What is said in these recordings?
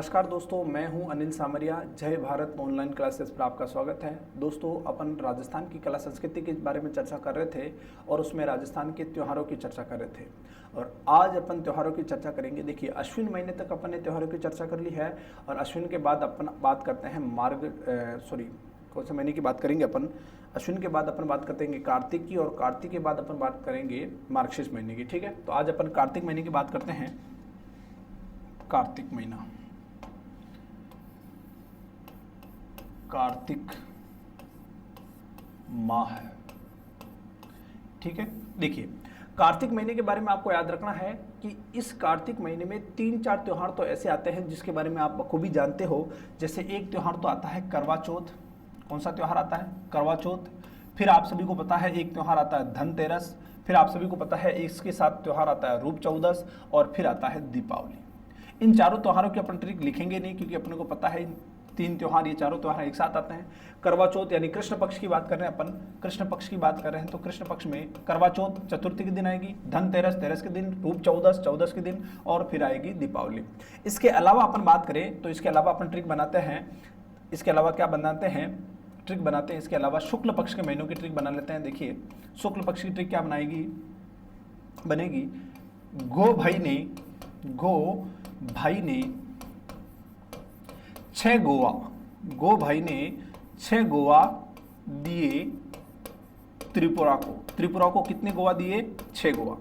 नमस्कार दोस्तों, मैं हूं अनिल सामरिया। जय भारत ऑनलाइन क्लासेस पर आपका स्वागत है। दोस्तों, अपन राजस्थान की कला संस्कृति के बारे में चर्चा कर रहे थे और उसमें राजस्थान के त्योहारों की चर्चा कर रहे थे और आज अपन त्योहारों की चर्चा करेंगे। देखिए, अश्विन महीने तक अपन ने त्योहारों की चर्चा कर ली है और अश्विन के बाद अपन बात करते हैं कौन से महीने की बात करेंगे अपन। अश्विन के बाद अपन बात करते हैं कार्तिक की और कार्तिक के बाद अपन बात करेंगे मार्गशीर्ष महीने की। ठीक है, तो आज अपन कार्तिक महीने की बात करते हैं। कार्तिक महीना, कार्तिक माह है। ठीक है, देखिए कार्तिक महीने के बारे में आपको याद रखना है कि इस कार्तिक महीने में 3-4 त्योहार तो ऐसे आते हैं जिसके बारे में आप बखूबी जानते हो। जैसे एक त्योहार तो आता है करवा चौथ। कौन सा त्योहार आता है? करवा चौथ। फिर आप सभी को पता है एक त्योहार आता है धनतेरस। फिर आप सभी को पता है इसके साथ त्योहार आता है रूप चौदस और फिर आता है दीपावली। इन चारों त्योहारों की अपन ट्रिक लिखेंगे नहीं क्योंकि अपने को पता है इन 3 त्योहार, ये चारों त्योहार एक साथ आते हैं। करवा चौथ यानी कृष्ण पक्ष की बात कर रहे हैं अपन, कृष्ण पक्ष की बात कर रहे हैं तो कृष्ण पक्ष में करवा चौथ चतुर्थी के दिन आएगी, धनतेरस तेरस के दिन, रूप चौदस चौदस के दिन और फिर आएगी दीपावली। इसके अलावा अपन बात करें तो इसके अलावा अपन ट्रिक बनाते हैं। इसके अलावा क्या बनाते हैं? ट्रिक बनाते हैं। इसके अलावा शुक्ल पक्ष के महीनों की ट्रिक बना लेते हैं। देखिए शुक्ल पक्ष की ट्रिक क्या बनेगी? गो भाई ने 6 गोवा दिए त्रिपुरा को। त्रिपुरा को कितने गोवा दिए? 6 गोवा।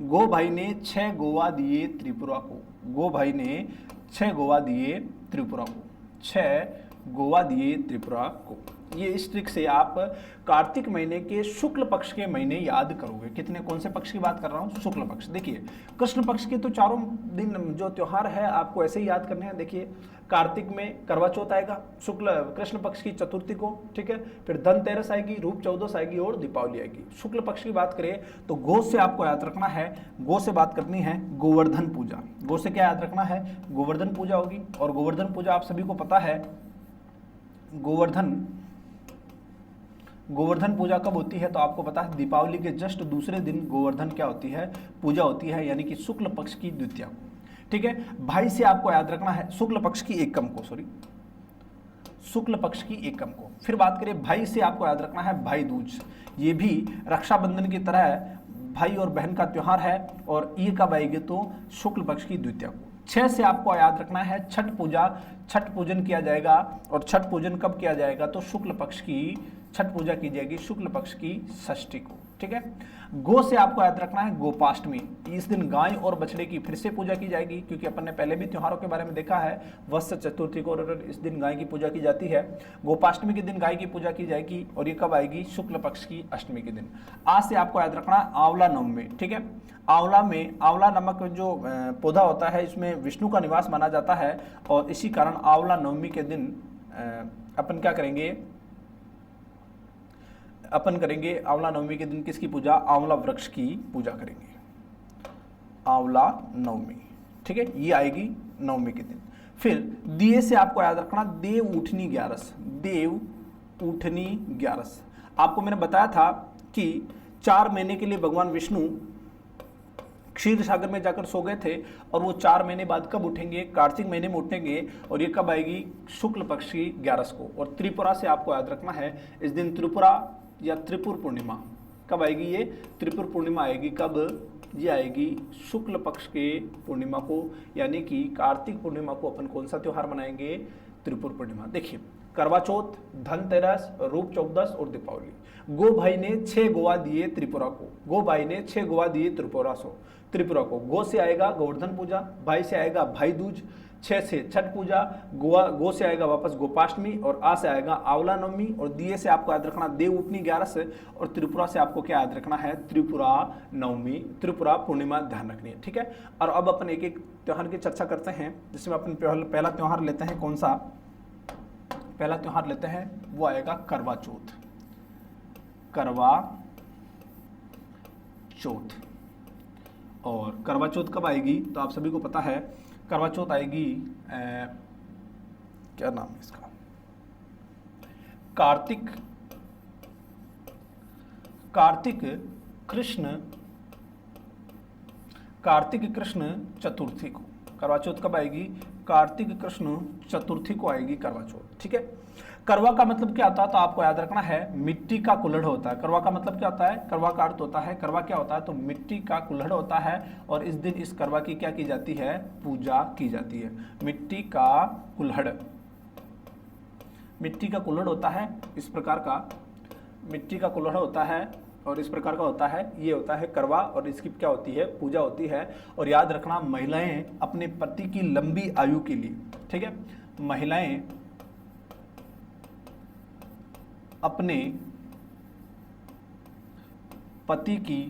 गो भाई ने 6 गोवा दिए त्रिपुरा को। गो भाई ने 6 गोवा दिए त्रिपुरा को। 6 गोवा दिए त्रिपुरा को। ये इस ट्रिक से आप कार्तिक महीने के शुक्ल पक्ष के महीने याद करोगे। कितने, कौन से पक्ष की बात कर रहा हूँ? शुक्ल पक्ष। देखिए कृष्ण पक्ष के तो चारों दिन जो त्योहार है आपको ऐसे ही याद करने हैं। देखिए कार्तिक में करवा चौथ आएगा कृष्ण पक्ष की चतुर्थी को। ठीक है, फिर धनतेरस आएगी, रूप चौदस आएगी और दीपावली आएगी। शुक्ल पक्ष की बात करें तो गो से आपको याद रखना है, गो से बात करनी है गोवर्धन पूजा। गो से क्या याद रखना है? गोवर्धन पूजा होगी। और गोवर्धन पूजा आप सभी को पता है, गोवर्धन पूजा कब होती है? तो आपको पता है दीपावली के जस्ट दूसरे दिन गोवर्धन क्या होती है? पूजा होती है, यानी कि शुक्ल पक्ष की द्वितीया को। ठीक है, भाई से आपको याद रखना है शुक्ल पक्ष की एकम को, शुक्ल पक्ष की एकम को। फिर बात करें भाई से आपको याद रखना है भाई दूज। ये भी रक्षाबंधन की तरह भाई और बहन का त्योहार है और ये कब आएगी? तो शुक्ल पक्ष की द्वितीया को। 6 से आपको याद रखना है छठ पूजा। छठ पूजन किया जाएगा और छठ पूजन कब किया जाएगा? तो शुक्ल पक्ष की छठ पूजा की जाएगी शुक्ल पक्ष की षष्ठी को। ठीक है, गो से आपको याद रखना है गोपाष्टमी। इस दिन गाय और बछड़े की फिर से पूजा की जाएगी क्योंकि अपन ने पहले भी त्योहारों के बारे में देखा है। वत्स चतुर्थी को इस दिन गाय की पूजा की जाती है। गोपाष्टमी के दिन गाय की पूजा की जाएगी और ये कब आएगी? शुक्ल पक्ष की अष्टमी के दिन। आज से आपको याद रखना है आंवला नवमी। ठीक है, आंवला नमक जो पौधा होता है इसमें विष्णु का निवास माना जाता है और इसी कारण आंवला नवमी के दिन अपन क्या करेंगे? अपन करेंगे आंवला नवमी के दिन किसकी पूजा? आंवला वृक्ष की पूजा करेंगे, आंवला नवमी। ठीक है, ये आएगी नवमी के दिन। फिर दिए से आपको याद रखना देव उठनी 11। आपको मैंने बताया था कि 4 महीने के लिए भगवान विष्णु क्षीर सागर में जाकर सो गए थे और वो 4 महीने बाद कब उठेंगे? कार्तिक महीने में उठेंगे और ये कब आएगी? शुक्ल पक्ष की 11 को। और त्रिपुरा से आपको याद रखना है इस दिन त्रिपुरा या त्रिपुर पूर्णिमा कब आएगी? ये त्रिपुर पूर्णिमा आएगी कब? ये आएगी शुक्ल पक्ष के पूर्णिमा को, यानी कि कार्तिक पूर्णिमा को अपन कौन सा त्योहार मनाएंगे? त्रिपुर पूर्णिमा। देखिए करवा चौथ, धनतेरस, रूप चौदस और दीपावली। गो भाई ने 6 गोवा दिए त्रिपुरा को। गो भाई ने 6 गोवा दिए त्रिपुरा को। गो से आएगा गोवर्धन पूजा, भाई से आएगा भाई दूज, 6 से छठ पूजा, गो से आएगा वापस गोपाष्टमी और आ से आएगा आंवला नवमी और दिए से आपको याद रखना देव उठनी 11 से और त्रिपुरा से आपको क्या याद रखना है? त्रिपुरा नवमी, त्रिपुरा पूर्णिमा ध्यान रखनी है। ठीक है, और अब अपन एक एक त्योहार की चर्चा करते हैं जिसमें अपन पहला त्योहार लेते हैं। कौन सा पहला त्योहार लेते हैं? वो आएगा करवा चौथ। करवा चौथ। और करवा चौथ कब आएगी? तो आप सभी को पता है करवा चौथ आएगी क्या नाम है इसका? कार्तिक कृष्ण चतुर्थी को। करवा चौथ कब आएगी? कार्तिक कृष्ण चतुर्थी को आएगी करवा चौथ। ठीक है, करवा का मतलब क्या होता है तो आपको याद रखना है मिट्टी का कुल्हड़ होता है। करवा का मतलब क्या होता है, करवा का अर्थ होता है, करवा क्या होता है तो मिट्टी का कुल्हड़ होता है। और इस दिन इस करवा की क्या की जाती है, पूजा की जाती है। मिट्टी का कुल्हड़, मिट्टी का कुल्हड़ होता है इस प्रकार का, मिट्टी का कुल्हड़ होता है और इस प्रकार का होता है, ये होता है करवा और इसकी क्या होती है, पूजा होती है। और याद रखना महिलाएं अपने पति की लंबी आयु के लिए, ठीक है, महिलाएं अपने पति की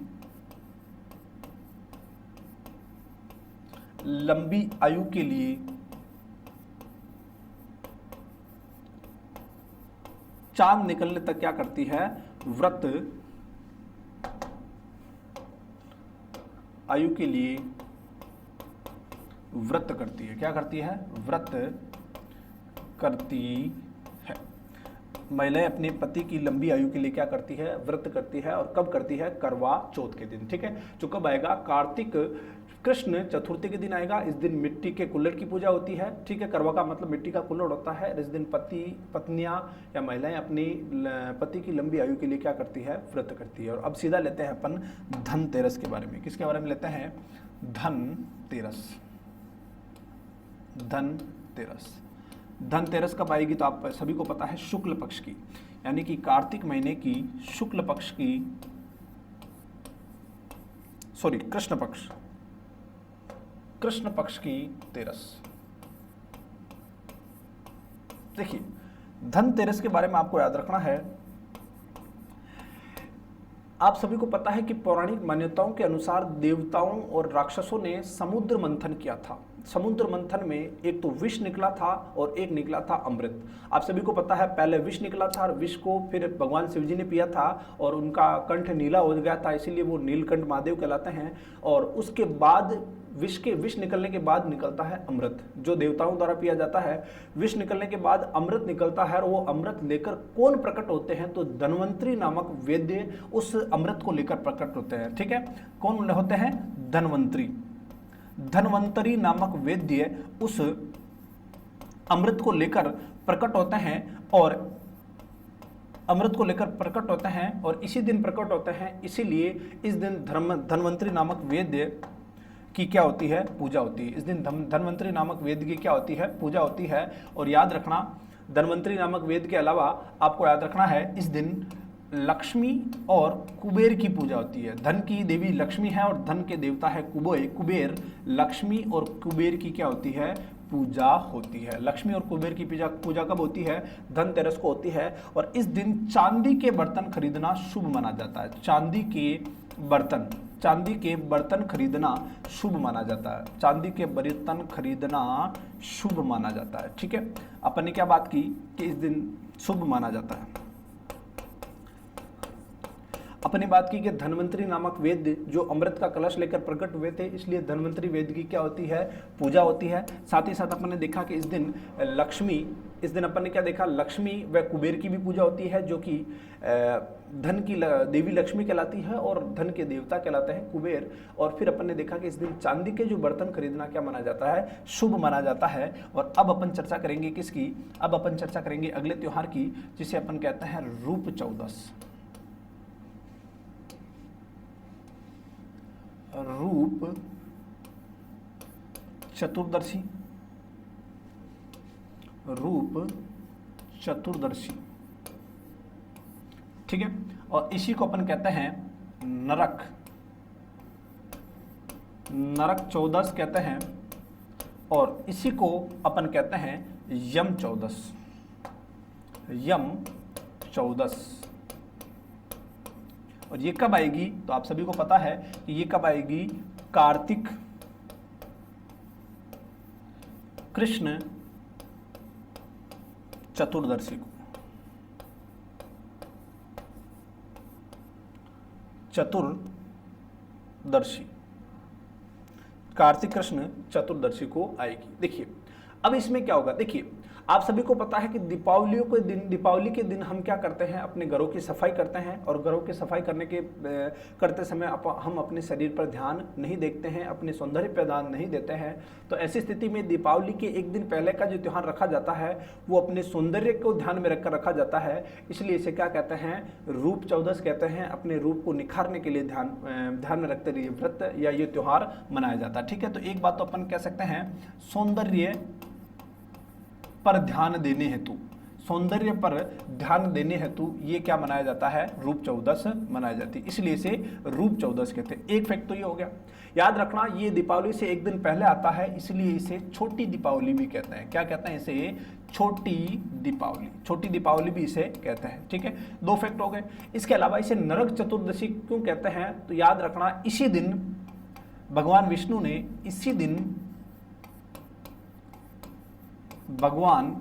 लंबी आयु के लिए चांद निकलने तक क्या करती है, व्रत, आयु के लिए व्रत करती है। क्या करती है, व्रत करती है। महिलाएं अपने पति की लंबी आयु के लिए क्या करती है, व्रत करती है। और कब करती है, करवा चौथ के दिन। ठीक है, जो कब आएगा, कार्तिक कृष्ण चतुर्थी के दिन आएगा। इस दिन मिट्टी के कुल्हड़ की पूजा होती है। ठीक है, करवा का मतलब मिट्टी का कुल्हड़ होता है। इस दिन पत्नियां या महिलाएं अपनी पति की लंबी आयु के लिए क्या करती है, व्रत करती है। और अब सीधा लेते हैं अपन धनतेरस के बारे में। किसके बारे में लेते हैं, धनतेरस। धनतेरस, धनतेरस कब आएगी तो आप सभी को पता है, शुक्ल पक्ष की, यानी कि कार्तिक महीने की शुक्ल पक्ष की, सॉरी कृष्ण पक्ष, कृष्ण पक्ष की तेरस। देखिए धनतेरस के बारे में आपको याद रखना है, आप सभी को पता है कि पौराणिक मान्यताओं के अनुसार देवताओं और राक्षसों ने समुद्र मंथन किया था। समुद्र मंथन में एक तो विष निकला था और एक निकला था अमृत। आप सभी को पता है पहले विष निकला था और विष को फिर भगवान शिव जी ने पिया था और उनका कंठ नीला हो गया था, इसीलिए वो नीलकंठ महादेव कहलाते हैं। और उसके बाद विष निकलने के बाद निकलता है अमृत, जो देवताओं द्वारा पिया जाता है। विष निकलने के बाद अमृत निकलता है और वो अमृत लेकर कौन प्रकट होते हैं तो धन्वंतरी नामक वैद्य उस अमृत को लेकर प्रकट होते हैं। ठीक है, कौन होते हैं, धन्वंतरी। धन्वंतरी नामक वैद्य उस अमृत को लेकर प्रकट होते हैं और अमृत को लेकर प्रकट होते हैं और इसी दिन प्रकट होते हैं। इसीलिए इस दिन धन्वंतरी नामक वैद्य की क्या होती है, पूजा होती है। इस दिन धन्वंतरी नामक वेद की क्या होती है, पूजा होती है। और याद रखना धन्वंतरी नामक वेद के अलावा आपको याद रखना है इस दिन लक्ष्मी और कुबेर की पूजा होती है। धन की देवी लक्ष्मी है और धन के देवता है कुबेर। लक्ष्मी और कुबेर की क्या होती है, पूजा होती है। लक्ष्मी और कुबेर की पूजा कब होती है, धनतेरस को होती है। और इस दिन चांदी के बर्तन खरीदना शुभ माना जाता है। चांदी के बर्तन खरीदना शुभ माना जाता है। चांदी के बर्तन खरीदना शुभ माना जाता है। ठीक है, अपन ने क्या बात की कि इस दिन शुभ माना जाता है। अपनी बात की कि धन्वंतरी नामक वेद्य जो अमृत का कलश लेकर प्रकट हुए थे, इसलिए धन्वंतरी वेद्य की क्या होती है, पूजा होती है। साथ ही साथ अपन ने देखा कि इस दिन अपन ने क्या देखा, लक्ष्मी व कुबेर की भी पूजा होती है, जो कि धन की देवी लक्ष्मी कहलाती है और धन के देवता कहलाते हैं कुबेर। और फिर अपन ने देखा कि इस दिन चांदी के जो बर्तन खरीदना क्या माना जाता है, शुभ माना जाता है। और अब अपन चर्चा करेंगे किसकी, अब अपन चर्चा करेंगे अगले त्योहार की, जिसे अपन कहते हैं रूप चौदस। रूप चतुर्दशी, रूप चतुर्दशी। ठीक है, और इसी को अपन कहते हैं नरक चौदस कहते हैं। और इसी को अपन कहते हैं यम चौदस। और ये कब आएगी तो आप सभी को पता है कि ये कब आएगी, कार्तिक कृष्ण चतुर्दशी को। चतुर्दशी, कार्तिक कृष्ण चतुर्दशी को आएगी। देखिए अब इसमें क्या होगा, देखिए आप सभी को पता है कि दीपावली के दिन हम क्या करते हैं, अपने घरों की सफाई करते हैं, और घरों की सफाई करते समय हम अपने शरीर पर ध्यान नहीं देखते हैं, अपने सौंदर्य पर ध्यान नहीं देते हैं। तो ऐसी स्थिति में दीपावली के एक दिन पहले का जो त्यौहार रखा जाता है वो अपने सौंदर्य को ध्यान में रखकर रखा जाता है, इसलिए इसे क्या कहते हैं, रूप चौदस कहते हैं। अपने रूप को निखारने के लिए ध्यान में रखते हुए व्रत या ये त्यौहार मनाया जाता है। ठीक है, तो एक बात तो अपन कह सकते हैं, सौंदर्य पर ध्यान देने हेतु, सौंदर्य पर ध्यान देने हेतु ये क्या मनाया जाता है, रूप चौदस मनाई जाती है, इसलिए इसे रूप चौदस कहते हैं। एक फैक्ट तो ये हो गया। याद रखना, ये दीपावली से एक दिन पहले आता है, इसलिए इसे छोटी दीपावली भी कहते हैं। क्या कहते हैं इसे, छोटी दीपावली, छोटी दीपावली भी इसे कहते हैं। ठीक है, दो फैक्ट हो गए। इसके अलावा इसे नरक चतुर्दशी क्यों कहते हैं, तो याद रखना, इसी दिन भगवान विष्णु ने, इसी दिन भगवान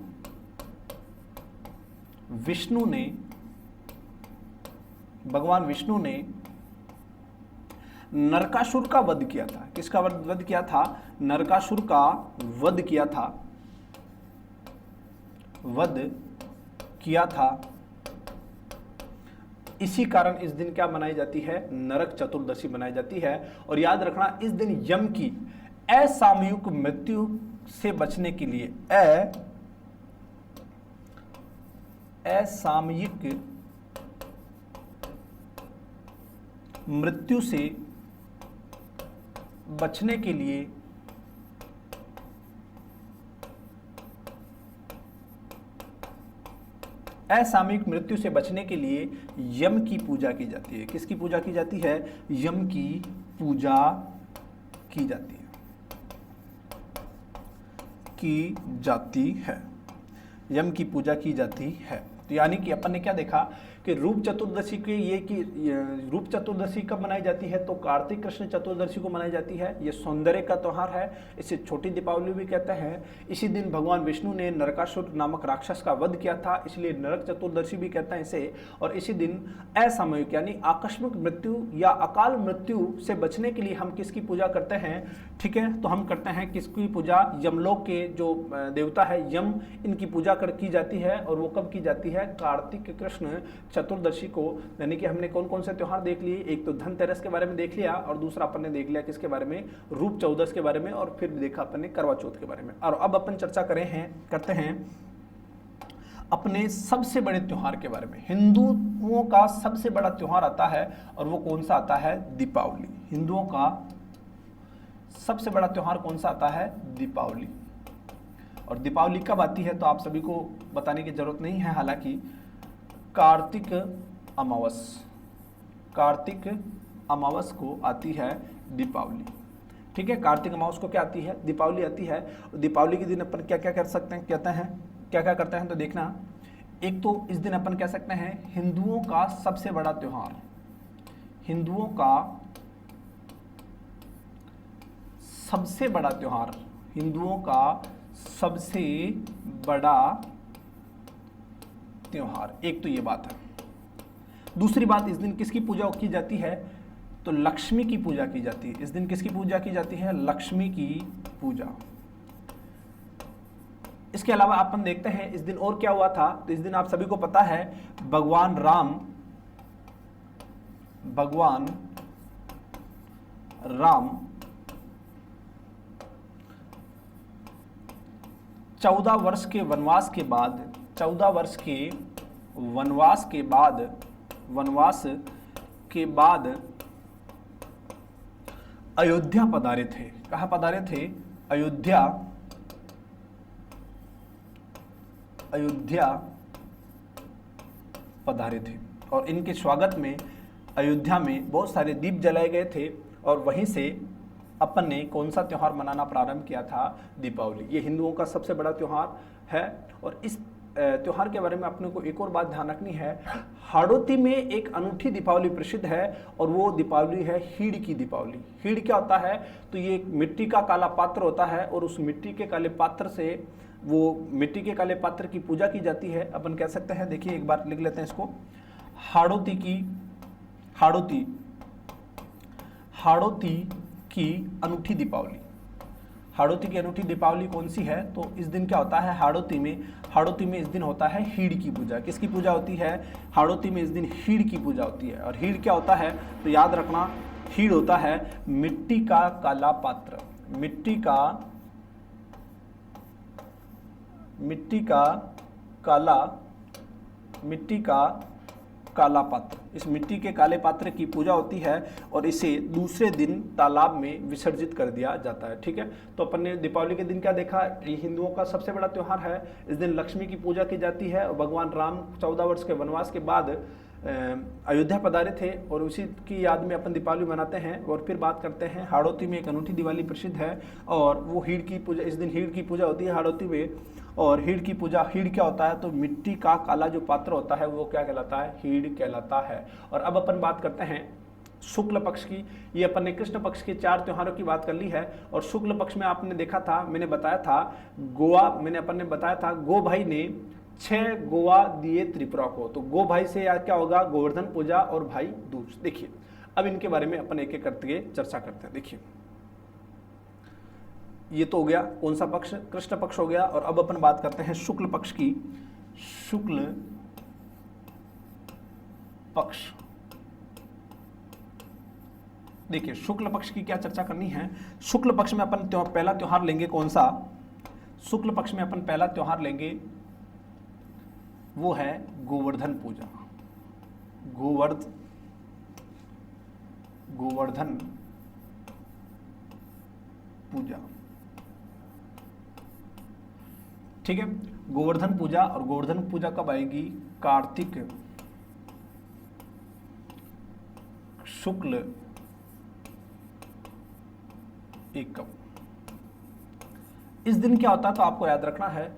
विष्णु ने नरकासुर का वध किया था। किसका वध किया था, नरकासुर का वध किया था। इसी कारण इस दिन क्या मनाई जाती है, नरक चतुर्दशी मनाई जाती है। और याद रखना, इस दिन यम की असामयिक मृत्यु से बचने के लिए, असामयिक मृत्यु से बचने के लिए असामयिक मृत्यु से बचने के लिए यम की पूजा की जाती है। किसकी पूजा की जाती है, यम की पूजा की जाती है, यम की पूजा की जाती है। तो यानी कि अपन ने क्या देखा कि रूप चतुर्दशी रूप चतुर्दशी कब मनाई जाती है, तो कार्तिक कृष्ण चतुर्दशी को मनाई जाती है। ये सौंदर्य का त्यौहार है, इसे छोटी दीपावली भी कहते हैं। इसी दिन भगवान विष्णु ने नरकासुर नामक राक्षस का वध किया था, इसलिए नरक चतुर्दशी भी कहते हैं इसे। और इसी दिन असामयिक यानी आकस्मिक मृत्यु या अकाल मृत्यु से बचने के लिए हम किसकी पूजा करते हैं, ठीक है, तो हम करते हैं किसकी पूजा, यमलोक के जो देवता है यम, इनकी पूजा की जाती है। और वो कब की जाती है, कार्तिक कृष्ण चतुर्दशी को। यानी कि हमने कौन कौन से त्योहार देख लिए, एक तो धनतेरस के बारे में देख लिया, और दूसरा अपन ने देख लिया किसके बारे में, रूप चौदस के बारे में, और फिर देखा अपन ने करवा चौथ के बारे में। और अब अपन चर्चा करते हैं अपने सबसे बड़े त्योहार के बारे में। हिंदुओं का सबसे बड़ा त्योहार आता है, और वो कौन सा आता है, दीपावली। हिंदुओं का सबसे बड़ा त्योहार कौन सा आता है, दीपावली। और दीपावली कब आती है, तो आप सभी को बताने की जरूरत नहीं है, हालांकि कार्तिक अमावस को आती है दीपावली। ठीक है, कार्तिक अमावस को क्या आती है, दीपावली आती है। दीपावली के दिन अपन क्या क्या कर सकते हैं, क्या क्या करते हैं, तो देखना, एक तो इस दिन अपन कह सकते हैं हिंदुओं का सबसे बड़ा त्योहार, हिंदुओं का सबसे बड़ा त्योहार, हिंदुओं का सबसे बड़ा त्योहार। एक तो ये बात है। दूसरी बात, इस दिन किसकी पूजा की जाती है, तो लक्ष्मी की पूजा की जाती है। इस दिन किसकी पूजा की जाती है, लक्ष्मी की पूजा। इसके अलावा अपन देखते हैं इस दिन और क्या हुआ था, तो इस दिन आप सभी को पता है भगवान राम 14 वर्ष के वनवास के बाद अयोध्या पधारे थे। कहां पधारे थे, अयोध्या पधारे थे। और इनके स्वागत में अयोध्या में बहुत सारे दीप जलाए गए थे, और वहीं से अपन ने कौन सा त्यौहार मनाना प्रारंभ किया था, दीपावली। ये हिंदुओं का सबसे बड़ा त्यौहार है। और इस त्यौहार के बारे में अपने को एक और बात ध्यान रखनी है, हाड़ौती में एक अनूठी दीपावली प्रसिद्ध है, और वो दीपावली है हीड़ की दीपावली। हीड़ क्या होता है, तो ये एक मिट्टी का काला पात्र होता है, और उस मिट्टी के काले पात्र से, वो मिट्टी के काले पात्र की पूजा की जाती है। अपन कह सकते हैं, देखिए एक बार लिख लेते हैं इसको, हाड़ौती की अनूठी दीपावली, हाड़ौती की अनूठी दीपावली कौन सी है? तो इस दिन क्या होता है हाड़ौती में इस दिन होता है हीड़ की पूजा। किसकी पूजा होती है? हाड़ौती में इस दिन हीड़ की पूजा होती है। और हीड़ क्या होता है? तो याद रखना, हीड़ होता है मिट्टी का काला पात्र। मिट्टी का काला पात्र, इस मिट्टी के काले पात्र की पूजा होती है और इसे दूसरे दिन तालाब में विसर्जित कर दिया जाता है। ठीक है, तो अपन ने दीपावली के दिन क्या देखा? ये हिंदुओं का सबसे बड़ा त्यौहार है। इस दिन लक्ष्मी की पूजा की जाती है और भगवान राम 14 वर्ष के वनवास के बाद अयोध्या पधारे थे और उसी की याद में अपन दीपावली मनाते हैं। और फिर बात करते हैं, हाड़ौती में एक अनूठी दिवाली प्रसिद्ध है और वो हीड़ की पूजा, इस दिन हीड़ की पूजा होती है हाड़ौती में। और हीड़ की पूजा, हीड़ क्या होता है? तो मिट्टी का काला जो पात्र होता है वो क्या कहलाता है? हीड़ कहलाता है। और अब अपन बात करते हैं शुक्ल पक्ष की। ये अपन ने कृष्ण पक्ष के 4 त्योहारों की बात कर ली है। और शुक्ल पक्ष में आपने देखा था, मैंने बताया था अपन ने बताया था गो भाई ने 6 गोवा दिए त्रिपुरा को। तो गो भाई से याद क्या होगा? गोवर्धन पूजा और भाई दूज। देखिए अब इनके बारे में अपन एक एक करके चर्चा करते हैं। देखिए ये तो हो गया कौन सा पक्ष? कृष्ण पक्ष हो गया। और अब अपन बात करते हैं शुक्ल पक्ष की। शुक्ल पक्ष, देखिए शुक्ल पक्ष की क्या चर्चा करनी है? शुक्ल पक्ष में अपन पहला त्योहार लेंगे कौन सा? शुक्ल पक्ष में अपन पहला त्योहार लेंगे वो है गोवर्धन पूजा। गोवर्धन पूजा। ठीक है, गोवर्धन पूजा। और गोवर्धन पूजा कब आएगी? कार्तिक शुक्ल एकम। इस दिन क्या होता है? तो आपको याद रखना है,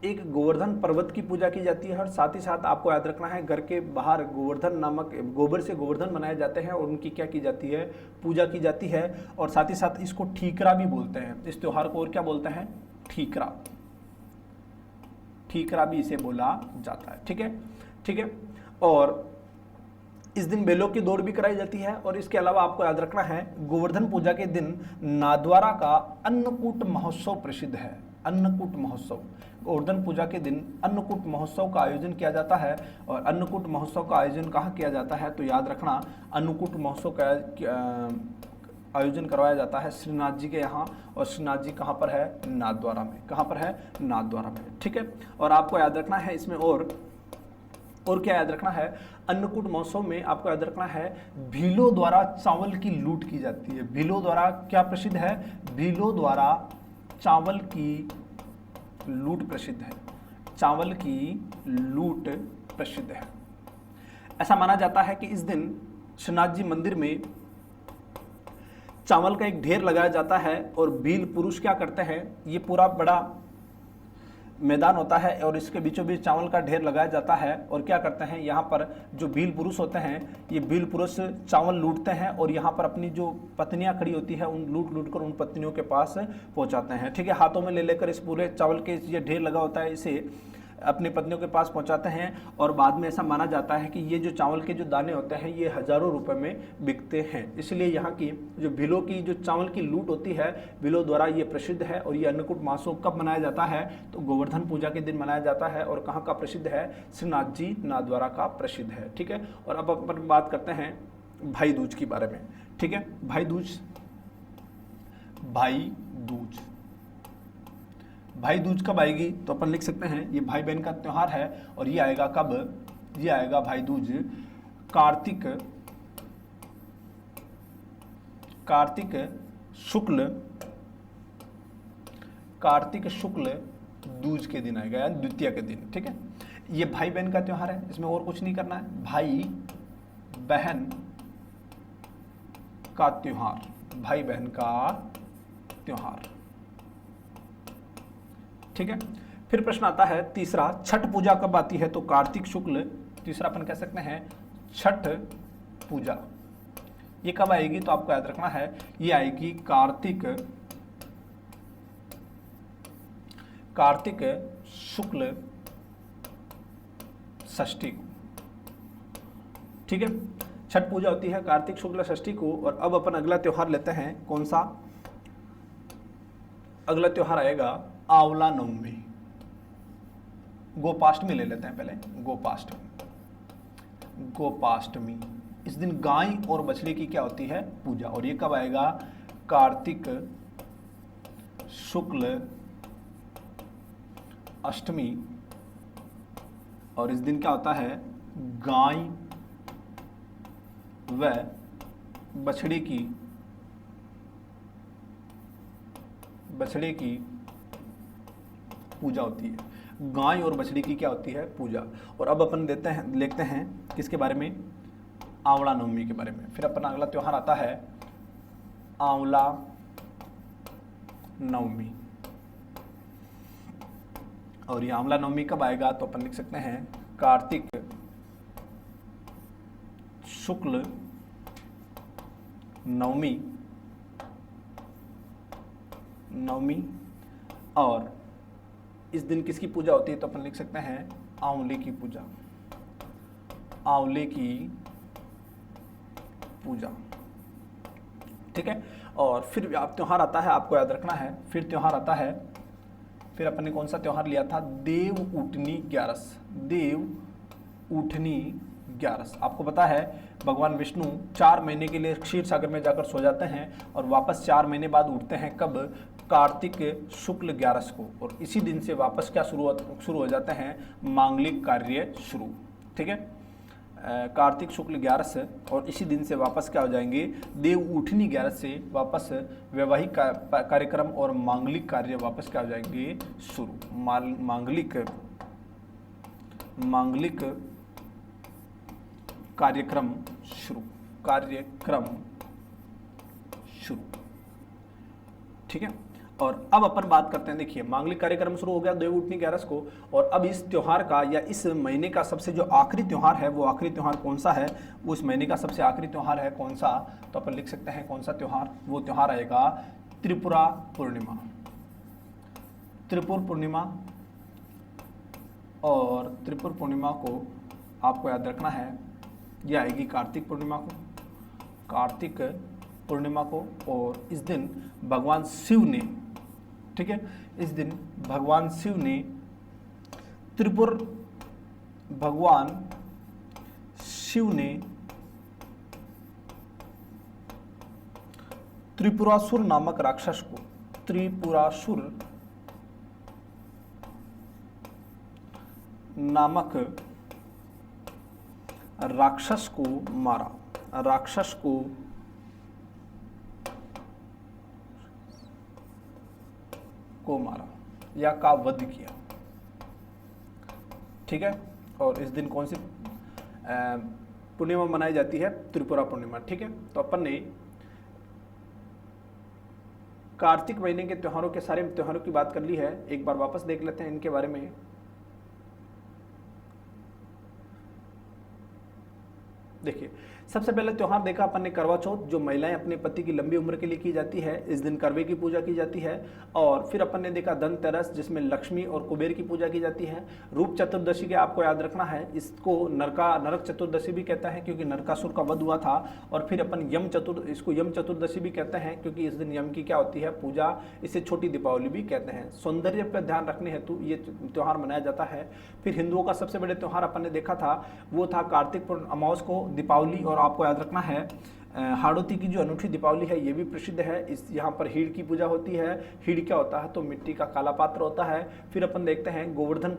एक गोवर्धन पर्वत की पूजा की जाती है और साथ ही साथ आपको याद रखना है घर के बाहर गोवर्धन नामक गोबर से गोवर्धन बनाए जाते हैं और उनकी क्या की जाती है? पूजा की जाती है। और साथ ही साथ इसको ठीकरा भी बोलते हैं, इस त्योहार को। और क्या बोलते हैं? ठीकरा। ठीकरा भी इसे बोला जाता है। ठीक है, ठीक है। और इस दिन बेलों की दौड़ भी कराई जाती है। और इसके अलावा आपको याद रखना है, गोवर्धन पूजा के दिन नाद्वारा का अन्नकूट महोत्सव प्रसिद्ध है। अन्नकूट महोत्सव, गोवर्धन पूजा के दिन अन्नकूट महोत्सव का आयोजन किया जाता है। और अन्नकूट महोत्सव का आयोजन कहाँ किया जाता है? तो याद रखना, अन्नकूट महोत्सव का आयोजन करवाया जाता है श्रीनाथ जी के यहाँ। और श्रीनाथ जी कहाँ पर है? नाथद्वारा में। कहाँ पर है? नाथद्वारा में। ठीक है, और आपको याद रखना है इसमें और क्या याद रखना है? अन्नकूट महोत्सव में आपको याद रखना है, भीलों द्वारा चावल की लूट की जाती है। भीलों द्वारा क्या प्रसिद्ध है? भीलों द्वारा चावल की लूट प्रसिद्ध है। चावल की लूट प्रसिद्ध है। ऐसा माना जाता है कि इस दिन श्रीनाथ जी मंदिर में चावल का एक ढेर लगाया जाता है और भील पुरुष क्या करते हैं? ये पूरा बड़ा मैदान होता है और इसके बीचों बीच चावल का ढेर लगाया जाता है। और क्या करते हैं? यहाँ पर जो भील पुरुष होते हैं, ये भील पुरुष चावल लूटते हैं और यहाँ पर अपनी जो पत्नियाँ खड़ी होती है उन लूट कर उन पत्नियों के पास पहुँचाते हैं। ठीक है, हाथों में ले लेकर इस पूरे चावल के ये ढेर लगा होता है, इसे अपनी पत्नियों के पास पहुंचाते हैं। और बाद में ऐसा माना जाता है कि ये जो चावल के जो दाने होते हैं ये हजारों रुपए में बिकते हैं। इसलिए यहाँ की जो भीलों की जो चावल की लूट होती है, भीलों द्वारा ये प्रसिद्ध है। और ये अन्नकूट महोत्सव कब मनाया जाता है? तो गोवर्धन पूजा के दिन मनाया जाता है। और कहाँ का प्रसिद्ध है? श्रीनाथ जी नाथद्वारा का प्रसिद्ध है। ठीक है, और अब अपन बात करते हैं भाई दूज के बारे में। ठीक है, भाई दूज। भाई दूज कब आएगी? तो अपन लिख सकते हैं ये भाई बहन का त्योहार है और ये आएगा कब? ये आएगा भाई दूज कार्तिक शुक्ल दूज के दिन आएगा, यानी द्वितीया के दिन। ठीक है, ये भाई बहन का त्योहार है, इसमें और कुछ नहीं करना है। भाई बहन का त्योहार, भाई बहन का त्योहार। ठीक है, फिर प्रश्न आता है तीसरा, छठ पूजा कब आती है? तो कार्तिक शुक्ल, तीसरा अपन कह सकते हैं छठ पूजा। ये कब आएगी? तो आपको याद रखना है, ये आएगी कार्तिक शुक्ल षष्ठी को। ठीक है, छठ पूजा होती है कार्तिक शुक्ल षष्ठी को। और अब अपन अगला त्योहार लेते हैं, कौन सा? अगला त्योहार आएगा आंवला नवमी। गोपाष्टमी ले लेते हैं पहले, गोपाष्टमी। इस दिन गाय और बछड़े की क्या होती है? पूजा। और ये कब आएगा? कार्तिक शुक्ल अष्टमी। और इस दिन क्या होता है? गाय व बछड़े की पूजा होती है। गाय और बछड़ी की क्या होती है? पूजा। और अब अपन देखते हैं किसके बारे में? आंवला नवमी के बारे में। फिर अपना अगला त्योहार आता है आंवला नवमी। और ये आंवला नवमी कब आएगा? तो अपन लिख सकते हैं कार्तिक शुक्ल नवमी। और इस दिन किसकी पूजा होती है? तो अपन लिख सकते हैं आंवले की पूजा। ठीक है। और फिर आप त्योहार आता है, आपको याद रखना है, फिर त्योहार आता है, फिर अपन ने कौन सा त्योहार लिया था? देव उठनी ग्यारस। आपको पता है भगवान विष्णु 4 महीने के लिए क्षीर सागर में जाकर सो जाते हैं और वापस 4 महीने बाद उठते हैं। कब? कार्तिक शुक्ल ग्यारस को। और इसी दिन से वापस क्या शुरू हो जाते हैं? मांगलिक कार्य शुरू। ठीक है, कार्तिक शुक्ल ग्यारस। और इसी दिन से वापस क्या हो जाएंगे? देव उठनी ग्यारस से वापस वैवाहिक कार्यक्रम और मांगलिक कार्य वापस क्या हो जाएंगे? शुरू। मांगलिक कार्यक्रम शुरू। ठीक है। और अब अपन बात करते हैं, देखिए मांगलिक कार्यक्रम शुरू हो गया देव उठनी ग्यारस को। और अब इस त्योहार का या इस महीने का सबसे जो आखिरी त्योहार है, वो आखिरी त्योहार कौन सा है? वो इस महीने का सबसे आखिरी त्योहार है कौन सा? तो अपन लिख सकते हैं कौन सा त्योहार? वो त्योहार आएगा त्रिपुरा पूर्णिमा। और त्रिपुर पूर्णिमा को आपको याद रखना है, यह आएगी कार्तिक पूर्णिमा को। और इस दिन भगवान शिव ने, ठीक है, इस दिन भगवान शिव ने त्रिपुरासुर नामक राक्षस को मारा। या का वध किया। ठीक है। और इस दिन कौन सी पूर्णिमा मनाई जाती है? त्रिपुरा पूर्णिमा। ठीक है। तो अपन ने कार्तिक महीने के त्योहारों के सारे त्योहारों की बात कर ली है। एक बार वापस देख लेते हैं इनके बारे में। देखिए, सबसे पहले त्योहार देखा अपन ने करवा चौथ, जो महिलाएं अपने पति की लंबी उम्र के लिए की जाती है। इस दिन करवे की पूजा की जाती है। और फिर अपन ने देखा धनतेरस, जिसमें लक्ष्मी और कुबेर की पूजा की जाती है। रूप चतुर्दशी के आपको याद रखना है, इसको नरक चतुर्दशी भी कहता है क्योंकि नरकासुर का वध हुआ था। और फिर अपन इसको यम चतुर्दशी भी कहते हैं क्योंकि इस दिन यम की क्या होती है? पूजा। इसे छोटी दीपावली भी कहते हैं। सौंदर्य पर ध्यान रखने हेतु ये त्योहार मनाया जाता है। फिर हिंदुओं का सबसे बड़े त्योहार अपन ने देखा था, वो था कार्तिक अमावस को दीपावली। और आपको याद रखना है हाड़ौती की जो अनूठी दीपावली है ये भी प्रसिद्ध है। इस यहाँ पर हीड़ की पूजा होती है। हीड़ क्या होता है? तो मिट्टी का काला पात्र होता है। फिर अपन देखते हैं गोवर्धन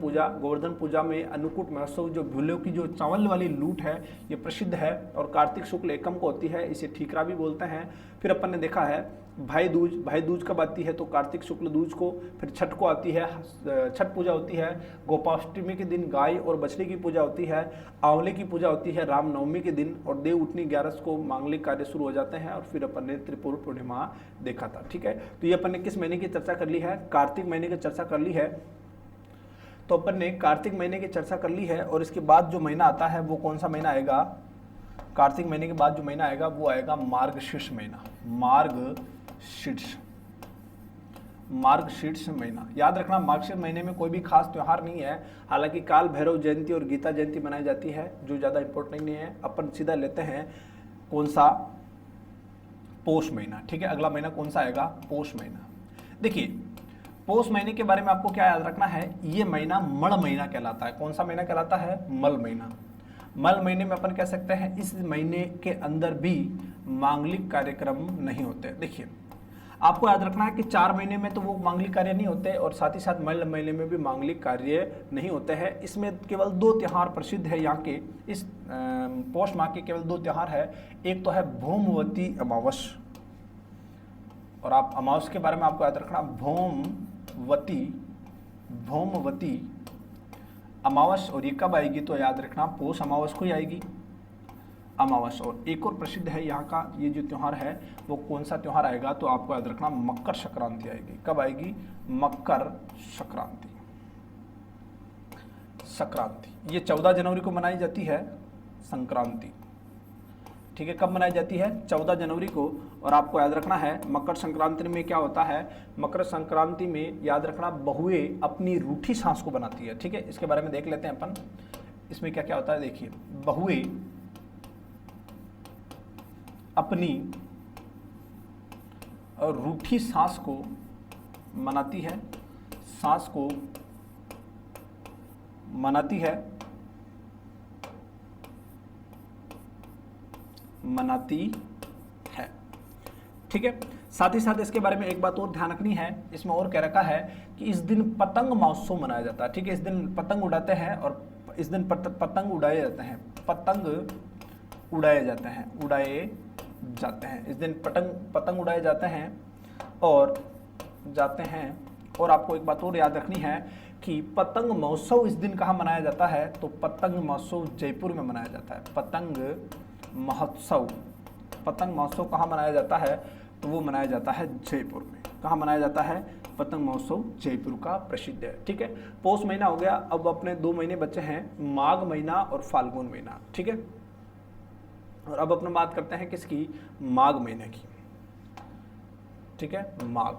पूजा में अन्नकूट महोत्सव, जो भूलों की जो चावल वाली लूट है, ये प्रसिद्ध है। और कार्तिक शुक्ल एकम को होती है, इसे ठीकरा भी बोलते हैं। फिर अपन ने देखा है भाई दूज कब आती है? तो कार्तिक शुक्ल दूज को। फिर छठ को आती है, छठ पूजा होती है। गोपाष्टमी के दिन गाय और बछड़े की पूजा होती है। आंवले की पूजा होती है रामनवमी के दिन। और देव उठनी ग्यारस को मांगलिक कार्य शुरू हो जाते हैं। और फिर अपन ने त्रिपुर पूर्णिमा देखा था। ठीक है। तो ये अपन ने किस महीने की चर्चा कर ली है? कार्तिक महीने की चर्चा कर ली है। तो अपन ने कार्तिक महीने की चर्चा कर ली है। और इसके बाद जो महीना आता है वो कौन सा महीना आएगा? कार्तिक महीने के बाद जो महीना आएगा वो आएगा मार्गशीर्ष महीना। मार्गशीर्ष महीना। याद रखना, मार्गशीर्ष महीने में कोई भी खास त्योहार नहीं है। हालांकि काल भैरव जयंती और गीता जयंती मनाई जाती है, जो ज़्यादा इंपॉर्टेंट नहीं है। अपन सीधा लेते हैं कौन सा? पोष महीना। ठीक है। अगला महीना कौन सा आएगा? पोष महीना। देखिए, पौष महीने के बारे में आपको क्या याद रखना है, ये महीना मल महीना कहलाता है। कौन सा महीना कहलाता है, मल महीना। मल महीने में अपन कह सकते हैं इस महीने के अंदर भी मांगलिक कार्यक्रम नहीं होते। देखिए आपको याद रखना है कि 4 महीने में तो वो मांगलिक कार्य नहीं होते और साथ ही साथ मल महीने में भी मांगलिक कार्य नहीं होते हैं। इसमें केवल 2 त्यौहार प्रसिद्ध है यहाँ के, इस पौष माह के केवल 2 त्यौहार है। एक तो है भौमवती अमावस, और आप अमावस के बारे में आपको याद रखना, भौमवती अमावस, और ये कब आएगी तो याद रखना पौष अमावस को ही आएगी अमावस। और एक और प्रसिद्ध है यहाँ का ये जो त्यौहार है वो कौन सा त्यौहार आएगा तो आपको याद रखना मकर संक्रांति आएगी। कब आएगी, मकर संक्रांति। ये 14 जनवरी को मनाई जाती है संक्रांति, ठीक है। कब मनाई जाती है, 14 जनवरी को। और आपको याद रखना है मकर संक्रांति में क्या होता है, मकर संक्रांति में याद रखना बहुएं अपनी रूठी सांस को बनाती है, ठीक है। इसके बारे में देख लेते हैं अपन, इसमें क्या क्या होता है। देखिए बहुएं अपनी रूठी सांस को मनाती है, सांस को मनाती है, ठीक है। साथ ही साथ इसके बारे में एक बात और ध्यान रखनी है, इसमें और कह रखा है कि इस दिन पतंग महोत्सव मनाया जाता है, ठीक है। इस दिन पतंग उड़ाते हैं और इस दिन पतंग उड़ाए जाते हैं, पतंग उड़ाए जाते हैं, इस दिन पतंग उड़ाए जाते हैं। और आपको एक बात और याद रखनी है कि पतंग महोत्सव इस दिन कहाँ मनाया जाता है तो पतंग महोत्सव जयपुर में मनाया जाता है। पतंग महोत्सव कहाँ मनाया जाता है तो वो मनाया जाता है जयपुर में। कहाँ मनाया जाता है, पतंग महोत्सव जयपुर का प्रसिद्ध है, ठीक है। पौष महीना हो गया, अब अपने 2 महीने बचे हैं, माघ महीना और फाल्गुन महीना, ठीक है। और अब अपने बात करते हैं किसकी, माघ महीने की, ठीक है। माघ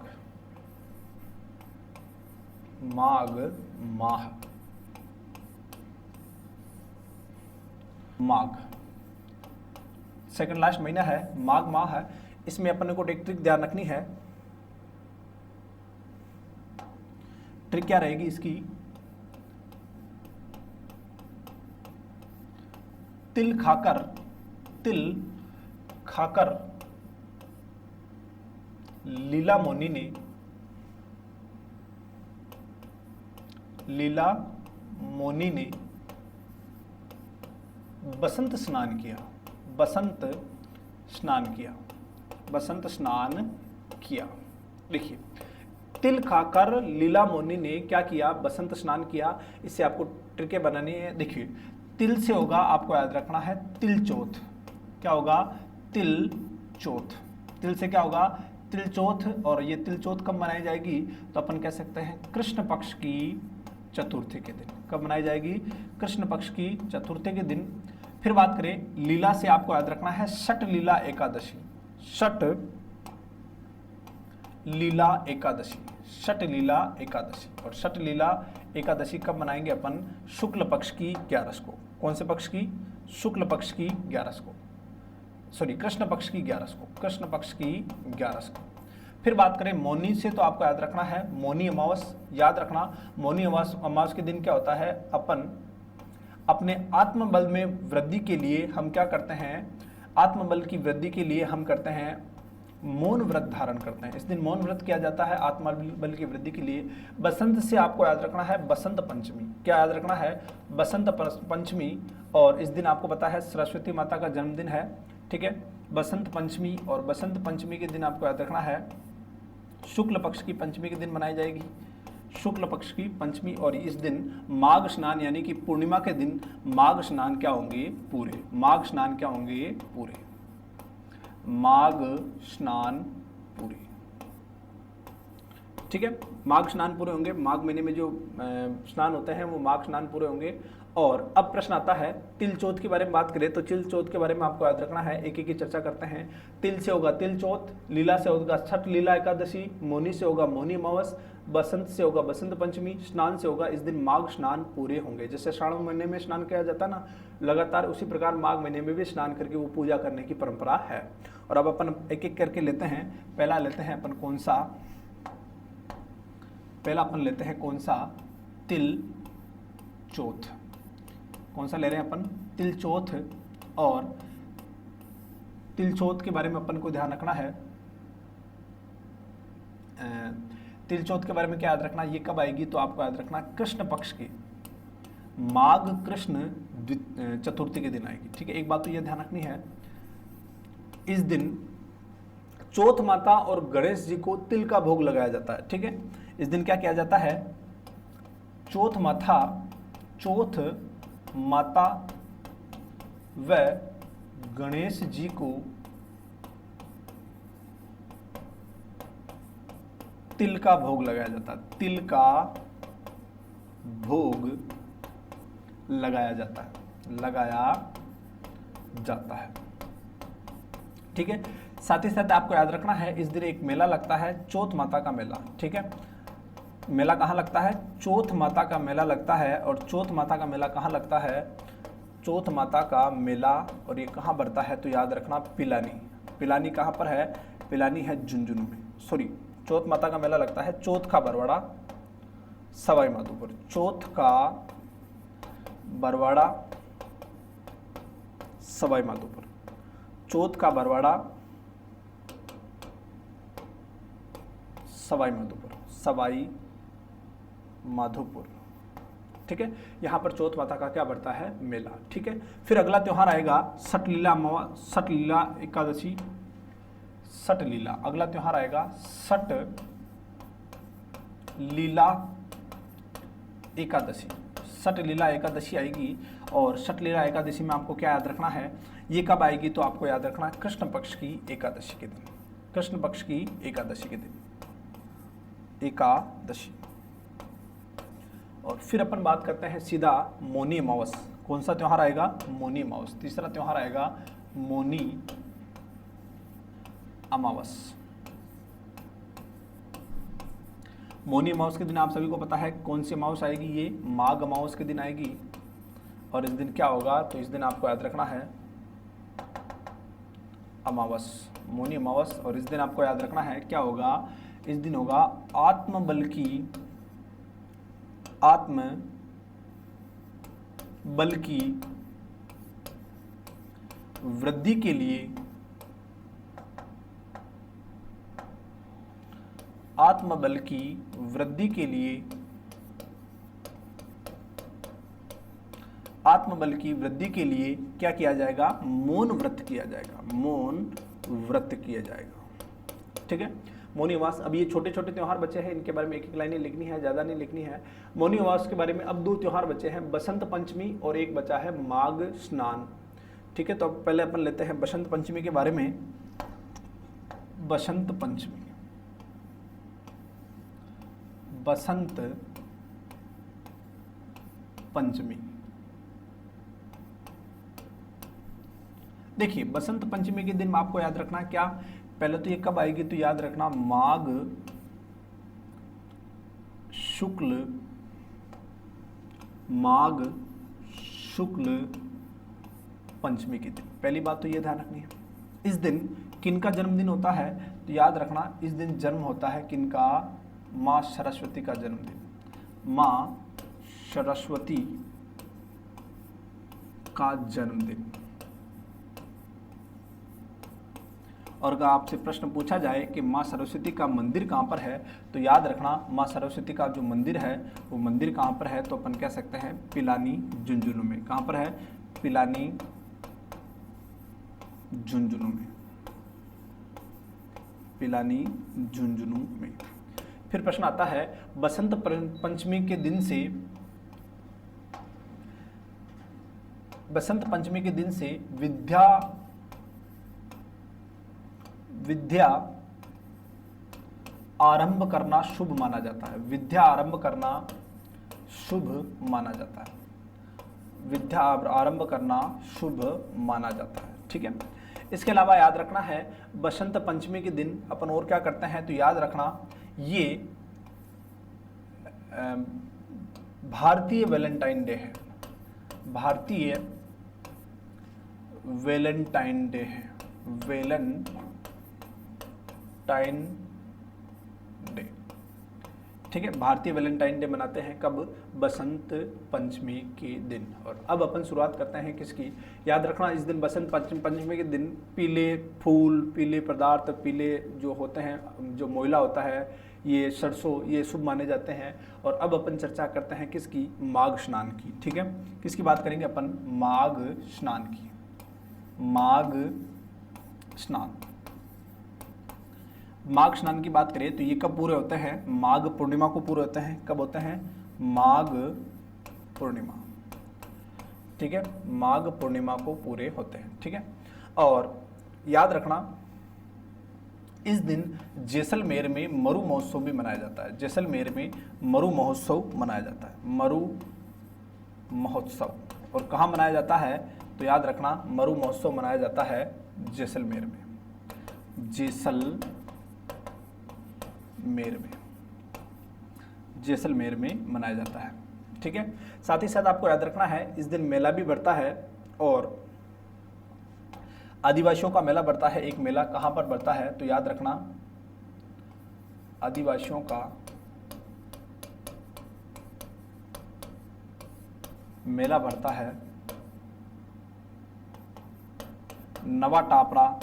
सेकंड लास्ट महीना है, माघ माह है। इसमें अपन को एक ट्रिक ध्यान रखनी है। ट्रिक क्या रहेगी इसकी, तिल खाकर लीला मोनी ने बसंत स्नान किया। देखिए तिल खाकर लीला मोनी ने क्या किया, बसंत स्नान किया। इससे आपको ट्रिकें बनानी है। देखिए तिल से होगा, आपको याद रखना है तिल चौथ। क्या होगा, तिल से क्या होगा, तिल चौथ। और ये तिल चौथ कब मनाई जाएगी तो अपन कह सकते हैं कृष्ण पक्ष की चतुर्थी के दिन। कब मनाई जाएगी, कृष्ण पक्ष की चतुर्थी के दिन। फिर बात करें लीला से, आपको याद रखना है षट लीला एकादशी। और षट लीला एकादशी कब मनाएंगे अपन, शुक्ल पक्ष की 11 को। कौन से पक्ष की, शुक्ल पक्ष की 11 को, सॉरी कृष्ण पक्ष की 11 को। फिर बात करें मौनी से, तो आपको याद रखना है मौनी अमावस। याद रखना मौनी अमावस के दिन क्या होता है, अपन अपने आत्मबल में वृद्धि के लिए हम क्या करते हैं, आत्मबल की वृद्धि के लिए हम करते हैं मौन व्रत धारण करते हैं। इस दिन मौन व्रत किया जाता है आत्मबल की वृद्धि के लिए। बसंत से आपको याद रखना है बसंत पंचमी। क्या याद रखना है, बसंत पंचमी। और इस दिन आपको पता है सरस्वती माता का जन्मदिन है, ठीक है, बसंत पंचमी। और बसंत पंचमी के दिन आपको याद रखना है शुक्ल पक्ष की पंचमी के दिन मनाई जाएगी, शुक्ल पक्ष की पंचमी। और इस दिन माघ स्नान यानी कि पूर्णिमा के दिन माघ स्नान क्या होंगे, पूरे। माघ स्नान क्या होंगे, पूरे। माघ स्नान पूरे, ठीक है। माघ स्नान पूरे होंगे, माघ महीने में जो स्नान होते हैं वो माघ स्नान पूरे होंगे। और अब प्रश्न आता है तिल चौथ के बारे में बात करें तो तिल चौथ के बारे में आपको याद रखना है, एक एक की चर्चा करते हैं। तिल से होगा तिल चौथ, लीला से होगा छठ लीला एकादशी, मौनी से होगा मौनी अमावस, बसंत से होगा बसंत पंचमी, स्नान से होगा इस दिन माघ स्नान पूरे होंगे। जैसे श्रावण महीने में स्नान किया जाता है ना लगातार, उसी प्रकार माघ महीने में भी स्नान करके वो पूजा करने की परंपरा है। और अब अपन एक एक करके लेते हैं। पहला लेते हैं अपन कौन सा, पहला अपन लेते हैं कौन सा, तिल चौथ। कौन सा ले रहे हैं अपन, तिल चौथ। और तिल चौथ के बारे में अपन को ध्यान रखना है, तिल चौथ के बारे में क्या याद रखना, ये कब आएगी, तो आपको याद रखना कृष्ण पक्ष की माघ कृष्ण चतुर्थी के दिन आएगी। ठीक है, एक बात तो ये ध्यान रखनी है, इस दिन चौथ माता और गणेश जी को तिल का भोग लगाया जाता है। ठीक है, इस दिन क्या किया जाता है, चौथ माता व गणेश जी को तिल का भोग लगाया जाता है, तिल का भोग लगाया जाता है। ठीक है, साथ ही साथ आपको याद रखना है, इस दिन एक मेला लगता है, चौथ माता का मेला। ठीक है, मेला कहाँ लगता है, चौथ माता का मेला लगता है। और चौथ माता का मेला कहाँ लगता है, चौथ माता का मेला, और ये कहाँ बढ़ता है, तो याद रखना पिलानी। पिलानी कहाँ पर है, पिलानी है झुंझुनू में। सॉरी, चौथ माता का मेला लगता है चौथ का बरवाड़ा सवाई माधोपुर। चौथ का बरवाड़ा सवाई माधोपुर, चौथ का बरवाड़ा सवाई माधोपुर। ठीक है, यहां पर चौथ माता का क्या बढ़ता है, मेला। ठीक है, फिर अगला त्योहार आएगा सटलीला एकादशी, सटलीला। अगला त्योहार आएगा सटलीला एकादशी। सटलीला एकादशी आएगी, और सटलीला एकादशी में आपको क्या याद रखना है, ये कब आएगी, तो आपको याद रखना है कृष्ण पक्ष की एकादशी के दिन। कृष्ण पक्ष की एकादशी के दिन एकादशी। और फिर अपन बात करते हैं सीधा मौनी अमावस। कौन सा त्योहार आएगा, मौनी अमावस। तीसरा त्योहार आएगा मौनी अमावस। मौनी अमावस के दिन आप सभी को पता है कौन सी अमावस आएगी, ये माघ अमावस के दिन आएगी। और इस दिन क्या होगा, तो इस दिन आपको याद रखना है अमावस, मौनी अमावस। और इस दिन आपको याद रखना है क्या होगा, इस दिन होगा आत्मबल की वृद्धि के लिए, आत्मबल की वृद्धि के लिए, आत्मबल की वृद्धि के लिए क्या किया जाएगा, मौन व्रत किया जाएगा, मौन व्रत किया जाएगा। ठीक है, मौनी अमावस। अब ये छोटे छोटे त्योहार बचे हैं, इनके बारे में एक एक लाइनें लिखनी है, ज़्यादा नहीं लिखनी है। मौनी अमावस के बारे में अब दो त्योहार बचे हैं, बसंत पंचमी और एक बचा है माघ स्नान। ठीक है, तो अब पहले अपन लेते हैं बसंत पंचमी के बारे में। बसंत पंचमी, बसंत पंचमी। देखिए, बसंत पंचमी के दिन आपको याद रखना क्या, पहले तो ये कब आएगी, तो याद रखना माघ शुक्ल पंचमी के दिन। पहली बात तो ये ध्यान रखनी है, इस दिन किनका जन्मदिन होता है, तो याद रखना इस दिन जन्म होता है किनका, माँ सरस्वती का जन्मदिन, माँ सरस्वती का जन्मदिन। और अगर आपसे प्रश्न पूछा जाए कि माँ सरस्वती का मंदिर कहाँ पर है, तो याद रखना माँ सरस्वती का जो मंदिर है वो मंदिर कहाँ पर है, तो अपन कह सकते हैं पिलानी झुंझुनू में। कहाँ पर है, पिलानी झुंझुनू में, पिलानी झुंझुनू में। फिर प्रश्न आता है बसंत पंचमी के दिन से, बसंत पंचमी के दिन से विद्या आरंभ करना शुभ माना जाता है, विद्या आरंभ करना शुभ माना जाता है, विद्या आरंभ करना शुभ माना जाता है। ठीक है, इसके अलावा याद रखना है बसंत पंचमी के दिन अपन और क्या करते हैं, तो याद रखना ये भारतीय वैलेंटाइन डे है, भारतीय वैलेंटाइन डे है, वैलेंटाइन डे। ठीक है। भारतीय वैलेंटाइन डे मनाते हैं कब? बसंत पंचमी के दिन। और अब अपन शुरुआत करते हैं किसकी? याद रखना इस दिन बसंत पंचमी के दिन पीले फूल, पीले पदार्थ, पीले जो होते हैं, जो मोयला होता है, ये सरसों, ये शुभ माने जाते हैं। और अब अपन चर्चा करते हैं किसकी? माघ स्नान की। ठीक है, किसकी बात करेंगे अपन? माघ स्नान की। माघ स्नान, माघ स्नान की बात करें तो ये कब पूरे होते हैं? माघ पूर्णिमा को पूरे होते हैं। कब होते हैं? माघ पूर्णिमा। ठीक है, माघ पूर्णिमा को पूरे होते हैं। ठीक है, और याद रखना इस दिन जैसलमेर में मरु महोत्सव भी मनाया जाता है। जैसलमेर में मरु महोत्सव मनाया जाता है। मरु महोत्सव, और कहाँ मनाया जाता है? तो याद रखना मरु महोत्सव मनाया जाता है जैसलमेर में। जैसलमेर में मनाया जाता है। ठीक है, साथ ही साथ आपको याद रखना है इस दिन मेला भी बढ़ता है, और आदिवासियों का मेला बढ़ता है। एक मेला कहाँ पर बढ़ता है? तो याद रखना आदिवासियों का मेला बढ़ता है नवा टापरा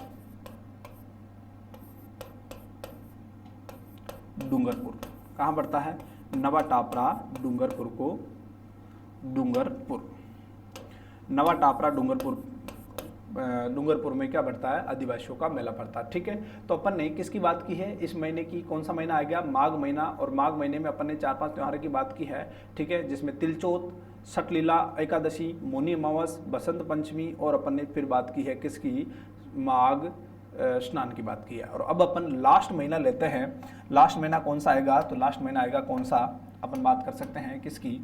डूंगरपुर। कहाँ बढ़ता है? नवा टापरा डूंगरपुर को, नवा टापरा डूंगरपुर में क्या बढ़ता है? आदिवासियों का मेला बढ़ता है। ठीक है, तो अपन ने किसकी बात की है इस महीने की? कौन सा महीना आ गया? माघ महीना। और माघ महीने में अपन ने 4-5 त्योहारों की बात की है। ठीक है, जिसमें तिलचोत, सटलीला एकादशी, मौनी अमावस, बसंत पंचमी, और अपन ने फिर बात की है किसकी? माघ स्नान की बात की है। और अब अपन लास्ट महीना लेते हैं। लास्ट महीना कौन सा आएगा? तो लास्ट महीना आएगा कौन सा? अपन बात कर सकते हैं किसकी?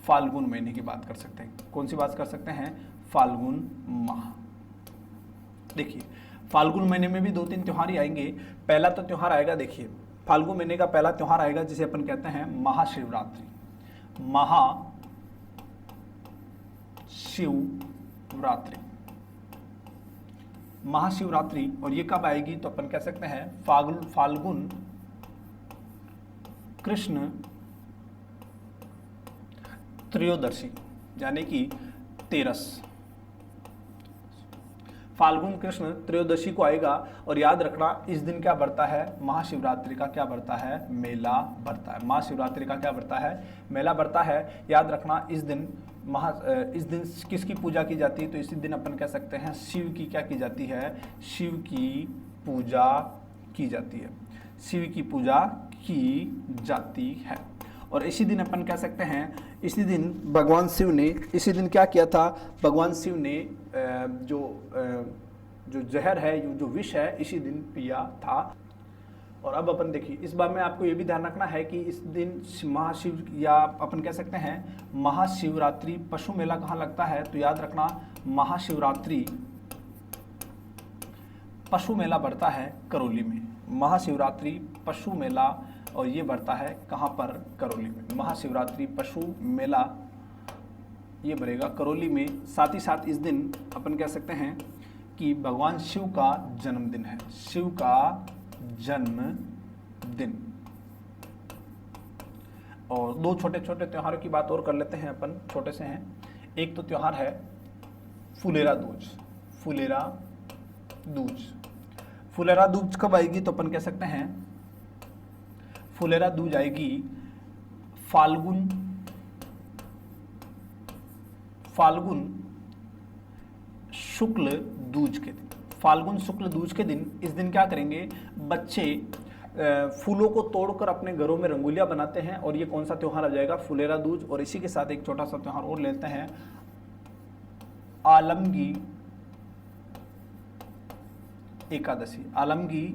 फाल्गुन महीने की बात कर सकते हैं। कौन सी बात कर सकते हैं? फाल्गुन माह। देखिए, फाल्गुन महीने में भी 2-3 त्योहार ही आएंगे। पहला तो त्योहार आएगा, देखिए फाल्गुन महीने का पहला त्योहार आएगा जिसे अपन कहते हैं महाशिवरात्रि। महाशिवरात्रि, और ये कब आएगी? तो अपन कह सकते हैं फाल्गुन कृष्ण त्रयोदशी, यानी कि 13 फाल्गुन कृष्ण त्रयोदशी को आएगा। और याद रखना इस दिन क्या बढ़ता है? महाशिवरात्रि का क्या बढ़ता है? मेला बढ़ता है। महाशिवरात्रि का क्या बढ़ता है? मेला बढ़ता है। याद रखना इस दिन किसकी पूजा की जाती है? तो इसी दिन अपन कह सकते हैं शिव की क्या की जाती है? शिव की पूजा की जाती है। शिव की पूजा की जाती है। और इसी दिन अपन कह सकते हैं, इसी दिन भगवान शिव ने, इसी दिन क्या किया था? भगवान शिव ने जो जहर है, जो विष है, इसी दिन पिया था। और अब अपन देखिए, इस बार में आपको ये भी ध्यान रखना है कि इस दिन महाशिव, या अपन कह सकते हैं महाशिवरात्रि पशु मेला कहाँ लगता है? तो याद रखना महाशिवरात्रि पशु मेला बढ़ता है करौली में। महाशिवरात्रि पशु मेला, और ये बढ़ता है कहाँ पर? करौली में। महाशिवरात्रि पशु मेला ये बढ़ेगा करौली में। साथ ही साथ इस दिन अपन कह सकते हैं कि भगवान शिव का जन्मदिन है। शिव का जन्मदिन। और 2 छोटे छोटे त्योहारों की बात और कर लेते हैं अपन, छोटे से हैं। एक तो त्योहार है फुलेरा दूज। फुलेरा दूज कब आएगी? तो अपन कह सकते हैं फुलेरा दूज आएगी फाल्गुन शुक्ल दूज के दिन। फाल्गुन शुक्ल दूज के दिन, इस दिन क्या करेंगे? बच्चे फूलों को तोड़कर अपने घरों में रंगोलियां बनाते हैं। और ये कौन सा त्योहार आ जाएगा? फुलेरा दूज। और इसी के साथ एक छोटा सा त्योहार और लेते हैं, आलमगी एकादशी। आलमगी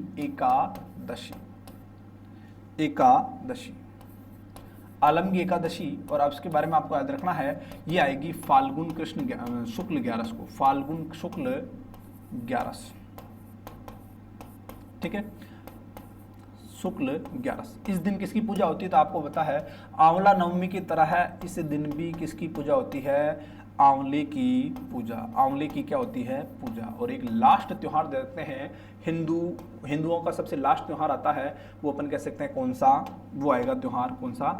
आलमगी एकादशी। और अब इसके बारे में आपको याद रखना है, ये आएगी फाल्गुन शुक्ल 11 को। फाल्गुन शुक्ल 11, ठीक है, शुक्ल 11। इस दिन किसकी पूजा होती है? तो आपको पता है आंवला नवमी की तरह है इस दिन भी किसकी पूजा होती है? आंवले की पूजा, आंवले की क्या होती है? पूजा। और एक लास्ट त्योहार देखते हैं, हिंदुओं का सबसे लास्ट त्योहार आता है, वो अपन कह सकते हैं कौन सा? वो आएगा त्योहार कौन सा?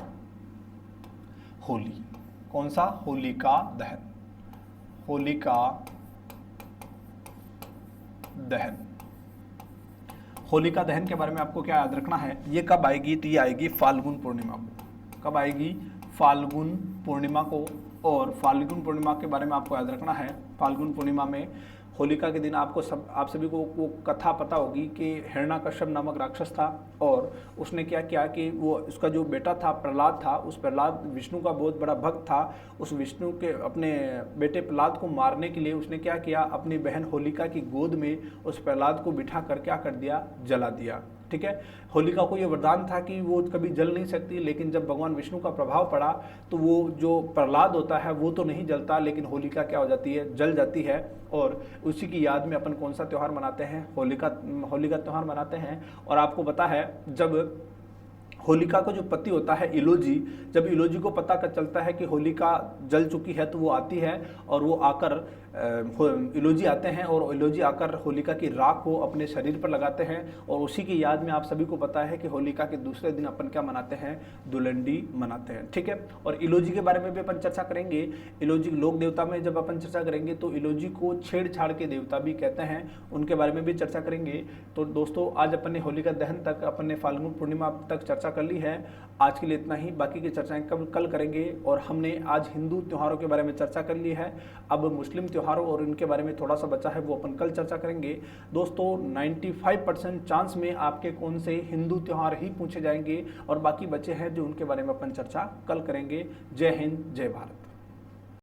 होली। कौन सा? होलिका दहन। होलिका दहन। होलिका दहन के बारे में आपको क्या याद रखना है? ये कब आएगी? तो ये आएगी फाल्गुन पूर्णिमा को। कब आएगी? फाल्गुन पूर्णिमा को। और फाल्गुन पूर्णिमा के बारे में आपको याद रखना है, फाल्गुन पूर्णिमा में होलिका के दिन आप सभी को वो कथा पता होगी कि हिरण्यकश्यप नामक राक्षस था, और उसने क्या किया कि वो उसका जो बेटा था प्रहलाद था, उस प्रहलाद विष्णु का बहुत बड़ा भक्त था, उस विष्णु के अपने बेटे प्रहलाद को मारने के लिए उसने क्या किया? अपनी बहन होलिका की गोद में उस प्रहलाद को बिठा कर क्या कर दिया? जला दिया। ठीक है। होलिका को ये वरदान था कि वो कभी जल नहीं सकती, लेकिन जब भगवान विष्णु का प्रभाव पड़ा तो वो जो प्रहलाद होता है वो तो नहीं जलता, लेकिन होलिका क्या हो जाती है? जल जाती है। और उसी की याद में अपन कौन सा त्यौहार मनाते हैं? होलिका त्यौहार मनाते हैं। और आपको पता है, जब होलिका का जो पति होता है इलोजी, जब इलोजी को पता चलता है कि होलिका जल चुकी है तो वो आती है, और वो आकर इलोजी आते हैं, और इलोजी आकर होलिका की राख को अपने शरीर पर लगाते हैं। और उसी की याद में आप सभी को पता है कि होलिका के दूसरे दिन अपन क्या मनाते हैं? दुलंडी मनाते हैं। ठीक है। और इलोजी के बारे में भी अपन चर्चा करेंगे। इलोजी लोक देवता में जब अपन चर्चा करेंगे तो इलोजी को छेड़छाड़ के देवता भी कहते हैं, उनके बारे में भी चर्चा करेंगे। तो दोस्तों, आज अपन ने होलिका दहन तक, अपन ने फाल्गुन पूर्णिमा तक चर्चा कर ली है। आज के लिए इतना ही, बाकी की चर्चाएं कल करेंगे। और हमने आज हिंदू त्योहारों के बारे में चर्चा कर ली है, अब मुस्लिम त्योहारों और इनके बारे में थोड़ा सा बचा है, वो अपन कल चर्चा करेंगे। दोस्तों, 95% चांस में आपके कौन से हिंदू त्योहार ही पूछे जाएंगे, और बाकी बचे हैं जो उनके बारे में अपन चर्चा कल करेंगे। जय हिंद, जय भारत।